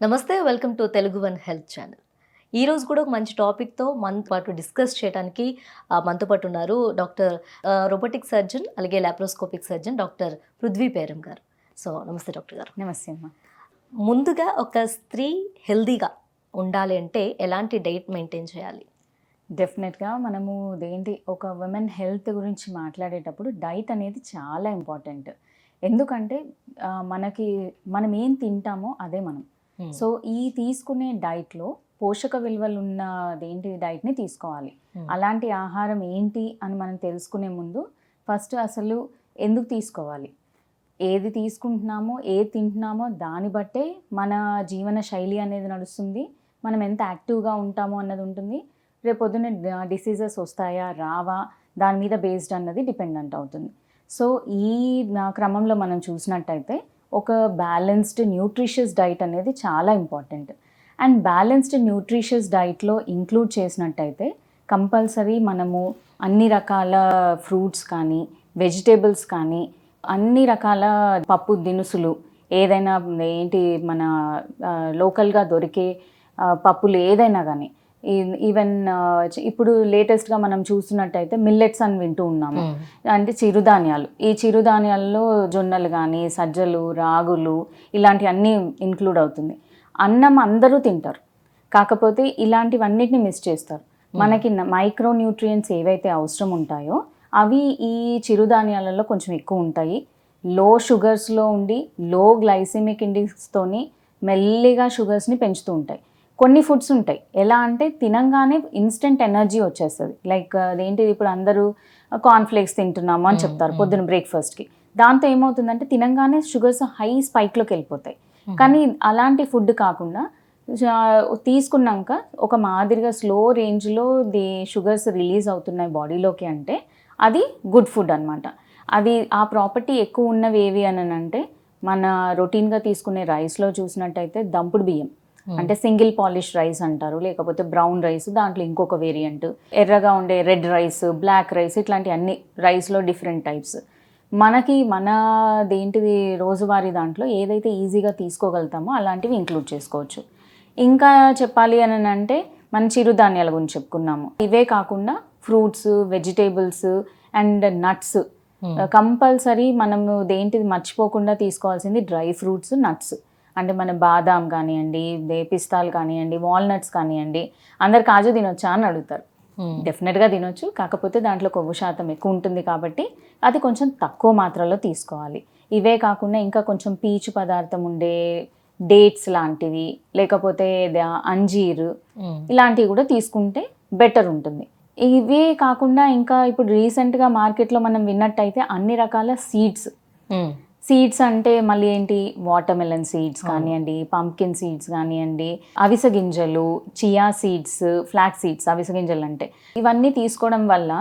నమస్తే, welcome to Telugu one health channel. ఈరోజు కూడా ఒక మంచి టాపిక్తో మనతో పాటు డిస్కస్ చేయడానికి మనతో పాటు ఉన్నారు డాక్టర్ రోబోటిక్ సర్జన్ అలాగే laparoscopic surgeon doctor Prithvi Peram గారు. సో నమస్తే డాక్టర్ గారు. నమస్తే అమ్మ. ముందుగా ఒక స్త్రీ హెల్దీగా ఉండాలి అంటే ఎలాంటి డైట్ మెయింటైన్ చేయాలి? డెఫినెట్గా మనము ఒక ఉమెన్ హెల్త్ గురించి మాట్లాడేటప్పుడు డైట్ అనేది చాలా ఇంపార్టెంట్. ఎందుకంటే మనం ఏం తింటామో అదే మనం. సో ఈ తీసుకునే డైట్లో పోషక విలువలు ఉన్న డైట్ని తీసుకోవాలి. అలాంటి ఆహారం ఏంటి అని మనం తెలుసుకునే ముందు ఫస్ట్ అసలు ఎందుకు తీసుకోవాలి, ఏది తీసుకుంటున్నామో ఏది తింటున్నామో దాన్ని బట్టే మన జీవన శైలి అనేది నడుస్తుంది. మనం ఎంత యాక్టివ్గా ఉంటామో అన్నది ఉంటుంది. రేపొద్దున డిసీజెస్ వస్తాయా రావా దాని మీద బేస్డ్ అన్నది డిపెండెంట్ అవుతుంది. సో ఈ క్రమంలో మనం చూసినట్టయితే ఒక బ్యాలెన్స్డ్ న్యూట్రిషియస్ డైట్ అనేది చాలా ఇంపార్టెంట్. అండ్ బ్యాలెన్స్డ్ న్యూట్రిషియస్ డైట్లో ఇంక్లూడ్ చేసినట్టయితే కంపల్సరీ మనము అన్ని రకాల ఫ్రూట్స్ కానీ వెజిటేబుల్స్ కానీ అన్ని రకాల పప్పు దినుసులు ఏదైనా మన లోకల్గా దొరికే పప్పులు ఏదైనా కానీ ఈవెన్ ఇప్పుడు లేటెస్ట్గా మనం చూస్తున్నట్టయితే మిల్లెట్స్ అని వింటూ ఉన్నాము. అంటే చిరుధాన్యాలు, ఈ చిరుధాన్యాల్లో జొన్నలు కానీ సజ్జలు రాగులు ఇలాంటివన్నీ ఇంక్లూడ్ అవుతుంది. అన్నం అందరూ తింటారు, కాకపోతే ఇలాంటివన్నిటిని మిస్ చేస్తారు. మనకి మైక్రో న్యూట్రియంట్స్ ఏవైతే అవసరం ఉంటాయో అవి ఈ చిరుధాన్యాలలో కొంచెం ఎక్కువ ఉంటాయి. లో షుగర్స్లో ఉండి లో గ్లైసిమిక్ ఇండెక్స్తోని మెల్లిగా షుగర్స్ని పెంచుతూ ఉంటాయి. కొన్ని ఫుడ్స్ ఉంటాయి ఎలా అంటే తినంగానే ఇన్స్టెంట్ ఎనర్జీ వచ్చేస్తుంది. లైక్ ఇప్పుడు అందరూ కార్న్ఫ్లేక్స్ తింటున్నాము అని చెప్తారు పొద్దున బ్రేక్ఫాస్ట్కి. దాంతో ఏమవుతుందంటే తినంగానే షుగర్స్ హై స్పైక్లోకి వెళ్ళిపోతాయి. కానీ అలాంటి ఫుడ్ కాకుండా తీసుకున్నాక ఒక మాదిరిగా స్లో రేంజ్లో షుగర్స్ రిలీజ్ అవుతున్నాయి బాడీలోకి అంటే అది గుడ్ ఫుడ్ అనమాట. అది ఆ ప్రాపర్టీ ఎక్కువ ఉన్నవి ఏవి అని అంటే మన రొటీన్గా తీసుకునే రైస్లో చూసినట్టయితే దంపుడు బియ్యం అంటే సింగిల్ పాలిష్ రైస్ అంటారు, లేకపోతే బ్రౌన్ రైస్, దాంట్లో ఇంకొక వేరియంట్ ఎర్రగా ఉండే రెడ్ రైస్, బ్లాక్ రైస్, ఇట్లాంటి అన్ని రైస్లో డిఫరెంట్ టైప్స్. మన రోజువారీ దాంట్లో ఏదైతే ఈజీగా తీసుకోగలుగుతామో అలాంటివి ఇంక్లూడ్ చేసుకోవచ్చు. ఇంకా చెప్పాలి అని అంటే మన చిరుధాన్యాల గురించి చెప్పుకున్నాము. ఇవే కాకుండా fruits, vegetables and nuts compulsory మనము మర్చిపోకుండా తీసుకోవాల్సింది డ్రై ఫ్రూట్స్, నట్స్. అంటే మన బాదాం కానివ్వండి, పిస్తాలు కానివ్వండి, వాల్నట్స్ కానివ్వండి. అందరు కాజు తినొచ్చా అని అడుగుతారు. డెఫినెట్గా తినొచ్చు, కాకపోతే దాంట్లో కొవ్వు శాతం ఎక్కువ ఉంటుంది కాబట్టి అది కొంచెం తక్కువ మాత్రలో తీసుకోవాలి. ఇవే కాకుండా ఇంకా కొంచెం పీచు పదార్థం ఉండే డేట్స్ లాంటివి, లేకపోతే అంజీరు ఇలాంటివి కూడా తీసుకుంటే బెటర్ ఉంటుంది. ఇవే కాకుండా ఇంకా ఇప్పుడు రీసెంట్గా మార్కెట్లో మనం విన్నట్టయితే అన్ని రకాల సీడ్స్ అంటే మళ్ళీ వాటర్ మెలన్ సీడ్స్ కానివ్వండి, పంప్కిన్ సీడ్స్ కానివ్వండి, అవిసె గింజలు, చియా సీడ్స్, ఫ్లాక్ సీడ్స్, అవిసె గింజలు అంటే ఇవన్నీ తీసుకోవడం వల్ల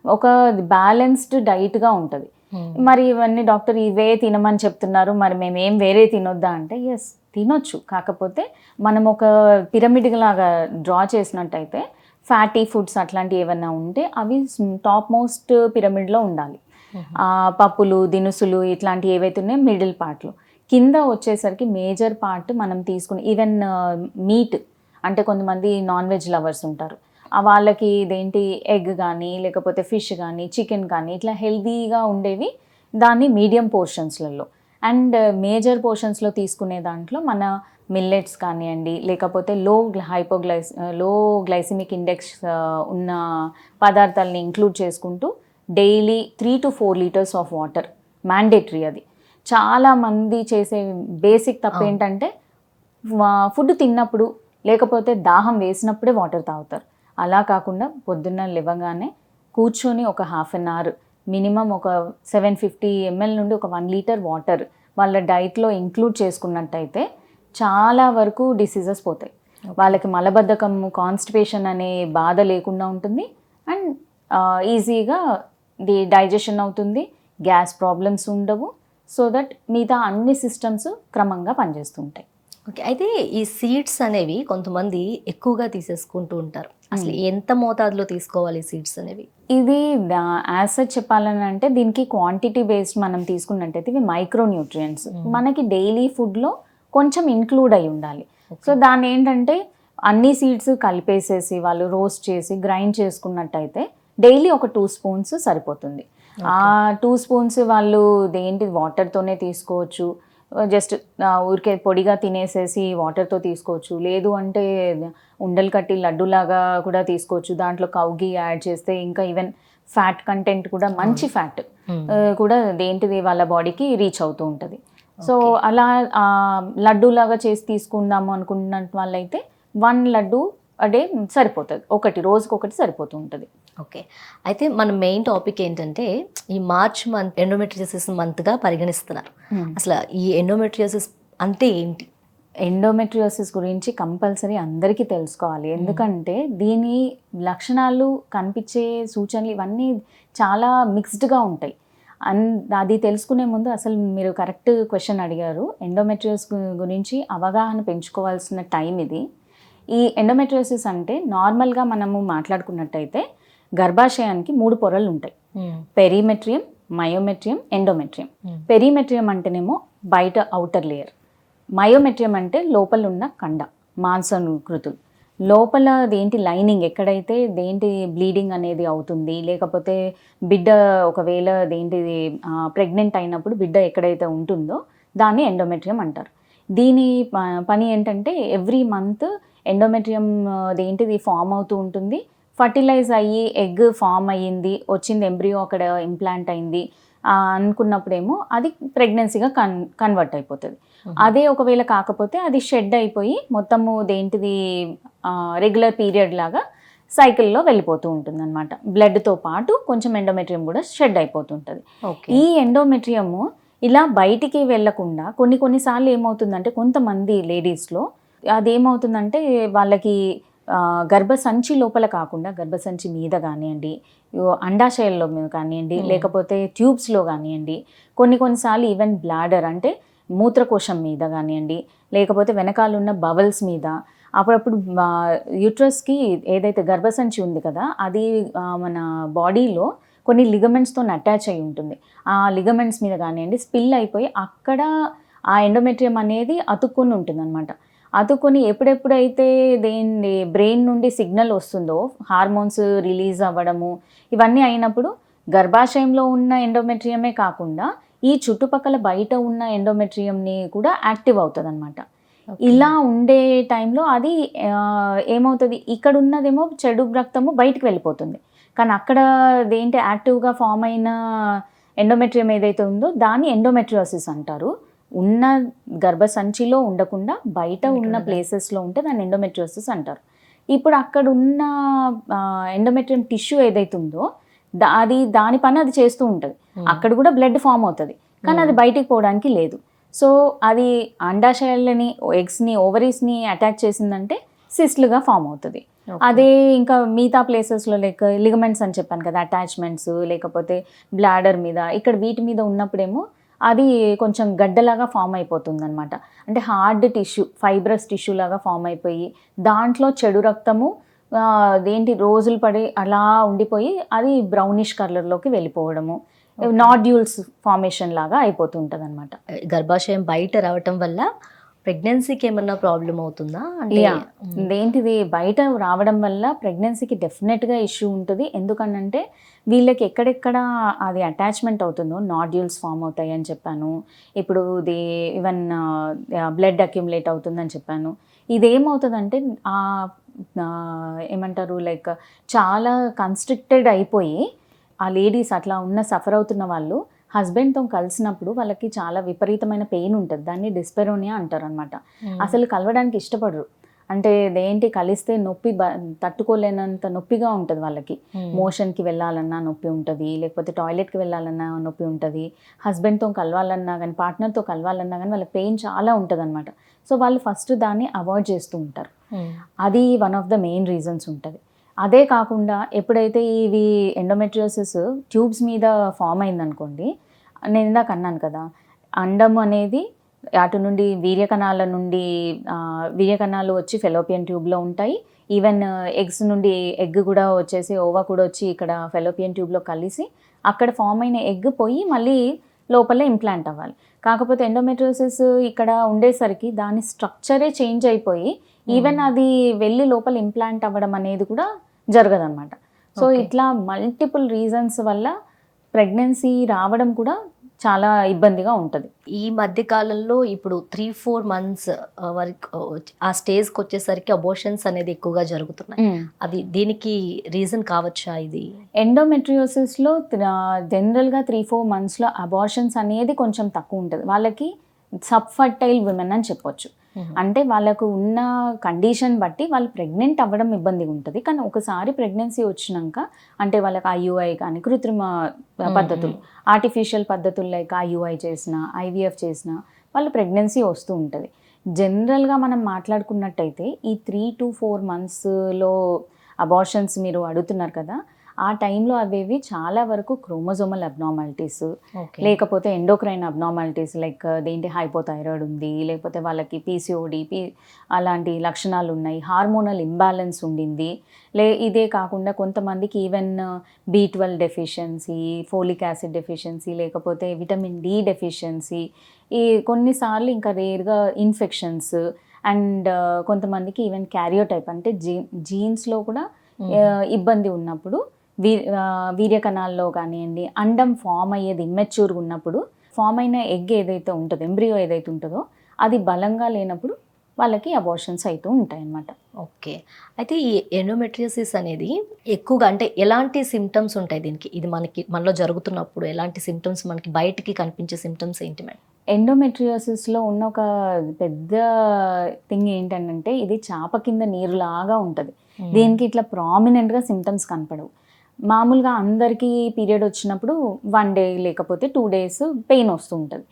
ఒక బ్యాలెన్స్డ్ డైట్గా ఉంటుంది. మరి ఇవన్నీ డాక్టర్ ఇవే తినమని చెప్తున్నారు, మరి మేమేం వేరే తినొద్దా అంటే ఎస్ తినొచ్చు, కాకపోతే మనం ఒక పిరమిడ్ లాగా డ్రా చేసినట్టయితే ఫ్యాటీ ఫుడ్స్ అట్లాంటివి ఏమైనా ఉంటే అవి టాప్ మోస్ట్ పిరమిడ్లో ఉండాలి. పప్పులు దినుసులు ఇట్లాంటివి ఏవైతే ఉన్నాయో మిడిల్ పార్ట్లో, కింద వచ్చేసరికి మేజర్ పార్ట్ మనం తీసుకుని ఈవెన్ మీట్ అంటే కొంతమంది నాన్ వెజ్ లవర్స్ ఉంటారు, వాళ్ళకి ఎగ్ కానీ లేకపోతే ఫిష్ కానీ చికెన్ కానీ ఇట్లా హెల్దీగా ఉండేవి దాన్ని మీడియం పోర్షన్స్లలో అండ్ మేజర్ పోర్షన్స్లో తీసుకునే దాంట్లో మన మిల్లెట్స్ కానివ్వండి, లేకపోతే లో గ్లైసిమిక్ ఇండెక్స్ ఉన్న పదార్థాలని ఇంక్లూడ్ చేసుకుంటూ daily 3 to 4 liters of water mandatory. అది చాలామంది చేసే బేసిక్ తప్పు ఏంటంటే ఫుడ్ తిన్నప్పుడు లేకపోతే దాహం వేసినప్పుడే వాటర్ తాగుతారు. అలా కాకుండా పొద్దున్న లేవగానే కూర్చొని ఒక హాఫ్ అన్ అవర్ మినిమం ఒక 750 ml నుండి ఒక 1 liter వాటర్ వాళ్ళ డైట్లో ఇంక్లూడ్ చేసుకున్నట్టయితే చాలా వరకు డిసీజెస్ పోతాయి. వాళ్ళకి మలబద్ధకం, కాన్స్టిపేషన్ అనే బాధ లేకుండా ఉంటుంది అండ్ ఈజీగా డైజెషన్ అవుతుంది, గ్యాస్ ప్రాబ్లమ్స్ ఉండవు. సో దట్ మిగతా అన్ని సిస్టమ్స్ క్రమంగా పనిచేస్తుంటాయి. ఓకే, అయితే ఈ సీడ్స్ అనేవి కొంతమంది ఎక్కువగా తీసేసుకుంటూ ఉంటారు. అసలు ఎంత మోతాదులో తీసుకోవాలి సీడ్స్ అనేవి? ఇది యాజ్ సచ్ చెప్పాలని అంటే దీనికి క్వాంటిటీ బేస్డ్ మనం తీసుకున్నట్టయితే ఇవి మైక్రో న్యూట్రియంట్స్ మనకి డైలీ ఫుడ్లో కొంచెం ఇంక్లూడ్ అయి ఉండాలి. సో దాన్ని ఏంటంటే అన్ని సీడ్స్ కలిపేసేసి వాళ్ళు రోస్ట్ చేసి గ్రైండ్ చేసుకున్నట్టయితే డైలీ ఒక 2 స్పూన్స్ సరిపోతుంది. ఆ 2 స్పూన్స్ వాళ్ళు దేంటి వాటర్తోనే తీసుకోవచ్చు, జస్ట్ ఊరికే పొడిగా తినేసేసి వాటర్తో తీసుకోవచ్చు, లేదు అంటే ఉండలు కట్టి లడ్డూలాగా కూడా తీసుకోవచ్చు. దాంట్లో కౌగి యాడ్ చేస్తే ఇంకా ఈవెన్ ఫ్యాట్ కంటెంట్ కూడా మంచి ఫ్యాట్ కూడా దేంటిది వాళ్ళ బాడీకి రీచ్ అవుతూ ఉంటుంది. సో అలా లడ్డూలాగా చేసి తీసుకుందాము అనుకున్న వాళ్ళైతే 1 లడ్డు a day సరిపోతుంది, రోజుకొకటి సరిపోతూ ఉంటుంది. ఓకే, అయితే మన మెయిన్ టాపిక్ ఏంటంటే ఈ మార్చ్ మంత్ ఎండోమెట్రియోసిస్ మంత్గా పరిగణిస్తున్నారు. అసలు ఈ ఎండోమెట్రియోసిస్ అంటే ఏంటి? ఎండోమెట్రియోసిస్ గురించి కంపల్సరీ అందరికీ తెలుసుకోవాలి. ఎందుకంటే దీని లక్షణాలు కనిపించే సూచనలు ఇవన్నీ చాలా మిక్స్డ్గా ఉంటాయి. అది తెలుసుకునే ముందు అసలు మీరు కరెక్ట్ క్వశ్చన్ అడిగారు. ఎండోమెట్రియోసిస్ గురించి అవగాహన పెంచుకోవాల్సిన టైం ఇది. ఈ ఎండోమెట్రియోసిస్ అంటే నార్మల్గా మనము మాట్లాడుకున్నట్టయితే గర్భాశయానికి 3 పొరలు ఉంటాయి. Perimetrium, myometrium, endometrium. పెరిమెట్రియం అంటేనేమో బయట అవుటర్ లేయర్, మయోమెట్రియం అంటే లోపల ఉన్న కండ మాంసకృతులు, లోపల దేంటి లైనింగ్ ఎక్కడైతే దేంటి బ్లీడింగ్ అనేది అవుతుంది, లేకపోతే బిడ్డ ఒకవేళ దేంటి ప్రెగ్నెంట్ అయినప్పుడు బిడ్డ ఎక్కడైతే ఉంటుందో దాన్ని ఎండోమెట్రియం అంటారు. దీని పని ఏంటంటే ఎవ్రీ మంత్ ఎండోమెట్రియం దేంటిది ఫామ్ అవుతూ ఉంటుంది. ఫర్టిలైజ్ అయ్యి ఎగ్ ఫామ్ అయ్యింది, వచ్చింది ఎంబ్రియో అక్కడ ఇంప్లాంట్ అయింది అనుకున్నప్పుడేమో అది ప్రెగ్నెన్సీగా కన్వర్ట్ అయిపోతుంది. అదే ఒకవేళ కాకపోతే అది షెడ్ అయిపోయి మొత్తము దేంటిది రెగ్యులర్ పీరియడ్ లాగా సైకిల్లో వెళ్ళిపోతూ ఉంటుంది అనమాట. బ్లడ్తో పాటు కొంచెం ఎండోమెట్రియం కూడా షెడ్ అయిపోతుంటుంది. ఈ ఎండోమెట్రియము ఇలా బయటికి వెళ్లకుండా కొన్నిసార్లు ఏమవుతుందంటే కొంతమంది లేడీస్లో అదేమవుతుందంటే వాళ్ళకి గర్భసంచి లోపల కాకుండా గర్భసంచి మీద కానివ్వండి, అండాశయాల్లో కానివ్వండి, లేకపోతే ట్యూబ్స్లో కానివ్వండి, కొన్నిసార్లు ఈవెన్ బ్లాడర్ అంటే మూత్రకోశం మీద కానివ్వండి, లేకపోతే వెనకాల ఉన్న బవల్స్ మీద, అప్పుడప్పుడు యూట్రస్కి ఏదైతే గర్భసంచి ఉంది కదా అది మన బాడీలో కొన్ని లిగమెంట్స్తో అటాచ్ అయి ఉంటుంది. ఆ లిగమెంట్స్ మీద కానివ్వండి స్పిల్ అయిపోయి అక్కడ ఆ ఎండోమెట్రియం అనేది అతుక్కొని ఉంటుంది అనమాట. అతుక్కొని ఎప్పుడెప్పుడైతే దేని బ్రెయిన్ నుండి సిగ్నల్ వస్తుందో హార్మోన్స్ రిలీజ్ అవ్వడము ఇవన్నీ అయినప్పుడు గర్భాశయంలో ఉన్న ఎండోమెట్రియమే కాకుండా ఈ చుట్టుపక్కల బయట ఉన్న ఎండోమెట్రియంని కూడా యాక్టివ్ అవుతుంది అనమాట. ఇలా ఉండే టైంలో అది ఏమవుతుంది, ఇక్కడ ఉన్నదేమో చెడు రక్తము బయటికి వెళ్ళిపోతుంది, కానీ అక్కడ దేంటి యాక్టివ్గా ఫామ్ అయిన ఎండోమెట్రియం ఏదైతే ఉందో దాన్ని ఎండోమెట్రియోసిస్ అంటారు. ఉన్న గర్భసంచిలో ఉండకుండా బయట ఉన్న ప్లేసెస్లో ఉంటే దాన్ని ఎండోమెట్రియోసిస్ అంటారు. ఇప్పుడు అక్కడ ఉన్న ఎండోమెట్రియం టిష్యూ ఏదైతే ఉందో అది దాని పని అది చేస్తూ ఉంటుంది. అక్కడ కూడా బ్లడ్ ఫామ్ అవుతుంది, కానీ అది బయటికి పోవడానికి లేదు. సో అది అండాశయాలని, ఎగ్స్ని, ఓవరీస్ని అటాక్ చేసిందంటే సిస్ట్లుగా ఫామ్ అవుతుంది. అదే ఇంకా మిగతా ప్లేసెస్లో లైక్ లిగమెంట్స్ అని చెప్పాను కదా, అటాచ్మెంట్స్, లేకపోతే బ్లాడర్ మీద, ఇక్కడ వీటి మీద ఉన్నప్పుడేమో అది కొంచెం గడ్డలాగా ఫామ్ అయిపోతుంది అనమాట. అంటే హార్డ్ టిష్యూ, ఫైబ్రస్ టిష్యూ లాగా ఫామ్ అయిపోయి దాంట్లో చెడు రక్తము రోజులు పడి అలా ఉండిపోయి అది బ్రౌనిష్ కలర్లోకి వెళ్ళిపోవడము, నాడ్యూల్స్ ఫార్మేషన్ లాగా అయిపోతుంటుంది అనమాట. గర్భాశయం బయట రావటం వల్ల ప్రెగ్నెన్సీకి ఏమన్నా ప్రాబ్లం అవుతుందా? దేంటిది బయట రావడం వల్ల ప్రెగ్నెన్సీకి డెఫినెట్గా ఇష్యూ ఉంటుంది. ఎందుకనంటే వీళ్ళకి ఎక్కడెక్కడ అది అటాచ్మెంట్ అవుతుందో నాడ్యూల్స్ ఫామ్ అవుతాయి అని చెప్పాను. ఇప్పుడు ఇది ఈవెన్ బ్లడ్ అక్యుములేట్ అవుతుందని చెప్పాను. ఇదేమవుతుందంటే ఏమంటారు లైక్ చాలా కన్స్ట్రిక్టెడ్ అయిపోయి ఆ లేడీస్ అట్లా సఫర్ అవుతున్న వాళ్ళు హస్బెండ్తో కలిసినప్పుడు వాళ్ళకి చాలా విపరీతమైన పెయిన్ ఉంటుంది. దాన్ని డిస్పెరోనియా అంటారు అనమాట. అసలు కలవడానికి ఇష్టపడరు. అంటే దేంటి కలిస్తే నొప్పి తట్టుకోలేనంత నొప్పిగా ఉంటుంది వాళ్ళకి. మోషన్కి వెళ్ళాలన్నా నొప్పి ఉంటుంది, లేకపోతే టాయిలెట్కి వెళ్ళాలన్నా నొప్పి ఉంటుంది, హస్బెండ్తో కలవాలన్నా కానీ పార్ట్నర్తో కలవాలన్నా కానీ వాళ్ళకి పెయిన్ చాలా ఉంటుంది అనమాట. సో వాళ్ళు ఫస్ట్ దాన్ని అవాయిడ్ చేస్తూ ఉంటారు. అది one of the main reasons ఉంటుంది. అదే కాకుండా ఎప్పుడైతే ఇవి ఎండోమెట్రియోసిస్ ట్యూబ్స్ మీద ఫామ్ అయిందనుకోండి, నేను ఇందాక అన్నాను కదా, అండం అనేది అటు నుండి వీర్యకణాలు వచ్చి ఫెలోపియన్ ట్యూబ్లో ఉంటాయి. ఈవెన్ ఎగ్స్ నుండి ఎగ్ కూడా వచ్చేసి ఓవా కూడా వచ్చి ఇక్కడ ఫెలోపియన్ ట్యూబ్లో కలిసి అక్కడ ఫామ్ అయిన ఎగ్ పోయి మళ్ళీ లోపల ఇంప్లాంట్ అవ్వాలి. కాకపోతే ఎండోమెట్రియోసిస్ ఇక్కడ ఉండేసరికి దాని స్ట్రక్చరే చేంజ్ అయిపోయి ఈవెన్ అది వెళ్ళి లోపల ఇంప్లాంట్ అవ్వడం అనేది కూడా జరగదన్నమాట. So Okay. ఇట్లా మల్టిపుల్ రీజన్స్ వల్ల ప్రెగ్నెన్సీ రావడం కూడా చాలా ఇబ్బందిగా ఉంటుంది. ఈ మధ్య కాలంలో ఇప్పుడు 3-4 మంత్స్ వరకు ఆ స్టేజ్కి వచ్చేసరికి అబోషన్స్ అనేది ఎక్కువగా జరుగుతున్నాయి. అది దీనికి రీజన్ కావచ్చా ఇది? ఎండోమెట్రియోసిస్లో జనరల్గా 3-4 మంత్స్లో అబార్షన్స్ అనేది కొంచెం తక్కువ ఉంటుంది. వాళ్ళకి సబ్ఫర్టైల్ విమెన్ అని చెప్పొచ్చు. అంటే వాళ్ళకు ఉన్న కండిషన్ బట్టి వాళ్ళు ప్రెగ్నెంట్ అవ్వడం ఇబ్బందిగా ఉంటుంది. కానీ ఒకసారి ప్రెగ్నెన్సీ వచ్చినాక అంటే వాళ్ళకి ఐయుఐ కానీ కృత్రిమ పద్ధతులు ఆర్టిఫిషియల్ పద్ధతులు లైక్ ఐయుఐ చేసిన ఐవీఎఫ్ చేసిన వాళ్ళు ప్రెగ్నెన్సీ వస్తూ ఉంటుంది. జనరల్గా మనం మాట్లాడుకున్నట్టయితే ఈ 3 to 4 మంత్స్లో అబార్షన్స్ మీరు అడుగుతున్నారు కదా, ఆ టైంలో అవేవి చాలా వరకు క్రోమోజోమల్ అబ్నార్మాలిటీస్ లేకపోతే ఎండోక్రైన్ అబ్నార్మాలిటీస్ లైక్ దేంటి హైపోథైరాయిడ్ ఉంది, లేకపోతే వాళ్ళకి పీసీఓడి అలాంటి లక్షణాలు ఉన్నాయి, హార్మోనల్ ఇంబ్యాలెన్స్ ఉండింది. ఇదే కాకుండా కొంతమందికి even B12 deficiency, folic acid deficiency, లేకపోతే విటమిన్ డి డెఫిషియన్సీ, ఈ కొన్నిసార్లు ఇంకా రేర్గా ఇన్ఫెక్షన్స్ అండ్ కొంతమందికి ఈవెన్ క్యారియోటైప్ అంటే జీన్స్లో కూడా ఇబ్బంది ఉన్నప్పుడు వీర్యకణాల్లో కానివ్వండి, అండం ఫామ్ అయ్యేది ఇమ్మెచ్యూర్గా ఉన్నప్పుడు ఫామ్ అయిన ఎగ్ ఏదైతే ఉంటుందో ఎంబ్రియో ఏదైతే ఉంటుందో అది బలంగా లేనప్పుడు వాళ్ళకి అబార్షన్స్ అవుతూ ఉంటాయి అన్నమాట. ఓకే. అయితే ఈ ఎండోమెట్రియోసిస్ అనేది ఎక్కువగా అంటే ఎలాంటి సిమ్టమ్స్ ఉంటాయి దీనికి? ఇది మనలో జరుగుతున్నప్పుడు ఎలాంటి సిమ్టమ్స్ మనకి బయటికి కనిపించే సిమ్టమ్స్ ఏంటి మేడం? ఎండోమెట్రియోసిస్లో ఉన్న ఒక పెద్ద థింగ్ ఏంటంటే ఇది చాప కింద నీరులాగా ఉంటుంది. దీనికి ఇట్లా ప్రామినెంట్గా సిమ్టమ్స్ కనపడవు. మామూలుగా అందరికీ పీరియడ్ వచ్చినప్పుడు 1 day లేకపోతే 2 days పెయిన్ వస్తూ ఉంటుంది.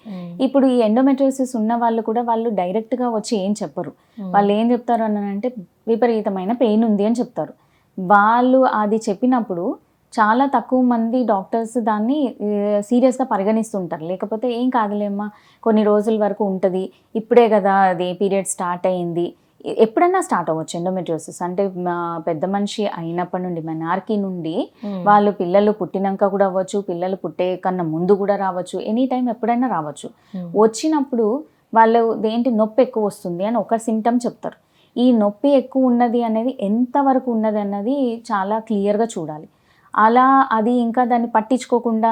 ఇప్పుడు ఈ ఎండోమెట్రియోసిస్ ఉన్న వాళ్ళు కూడా వాళ్ళు డైరెక్ట్గా వచ్చి ఏం చెప్పరు. వాళ్ళు ఏం చెప్తారు అని అంటే విపరీతమైన పెయిన్ ఉంది అని చెప్తారు. వాళ్ళు అది చెప్పినప్పుడు చాలా తక్కువ మంది డాక్టర్స్ దాన్ని సీరియస్గా పరిగణిస్తుంటారు. లేకపోతే ఏం కాదులేమ్మా కొన్ని రోజుల వరకు ఉంటుంది, ఇప్పుడే కదా అది పీరియడ్ స్టార్ట్ అయ్యింది, ఎప్పుడైనా స్టార్ట్ అవ్వచ్చు ఎండోమెట్రియోసిస్ అంటే పెద్ద మనిషి అయినప్పటి నుండి మెనార్కీ నుండి వాళ్ళు పిల్లలు పుట్టినాక కూడా అవ్వచ్చు, పిల్లలు పుట్టే కన్నా ముందు కూడా రావచ్చు, ఎనీ టైం ఎప్పుడైనా రావచ్చు. వచ్చినప్పుడు వాళ్ళు దేంటి నొప్పి ఎక్కువ వస్తుంది అని ఒక సిమ్టమ్ చెప్తారు. ఈ నొప్పి ఎక్కువ ఉన్నది అనేది ఎంతవరకు ఉన్నది అన్నది చాలా క్లియర్గా చూడాలి. అలా అది ఇంకా దాన్ని పట్టించుకోకుండా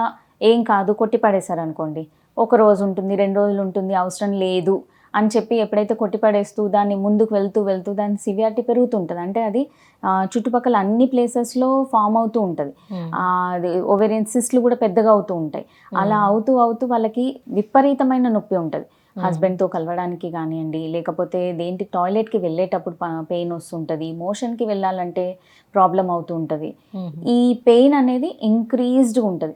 ఏం కాదు కొట్టి పడేశారు అనుకోండి, 1 రోజు ఉంటుంది, 2 రోజులు ఉంటుంది, అవసరం లేదు అని చెప్పి ఎప్పుడైతే కొట్టిపడేస్తూ దాన్ని ముందుకు వెళ్తూ దాని సివియారిటీ పెరుగుతుంటుంది. అంటే అది చుట్టుపక్కల అన్ని ప్లేసెస్లో ఫామ్ అవుతూ ఉంటుంది. అది ఓవేరియన్ సిస్ట్లు కూడా పెద్దగా అవుతూ ఉంటాయి. అలా అవుతూ వాళ్ళకి విపరీతమైన నొప్పి ఉంటుంది. హస్బెండ్తో కలవడానికి కానివ్వండి, లేకపోతే దేంటి టాయిలెట్కి వెళ్ళేటప్పుడు పెయిన్ వస్తుంటుంది, మోషన్కి వెళ్ళాలంటే ప్రాబ్లం అవుతూ ఉంటుంది. ఈ పెయిన్ అనేది ఇంక్రీజ్డ్గా ఉంటుంది.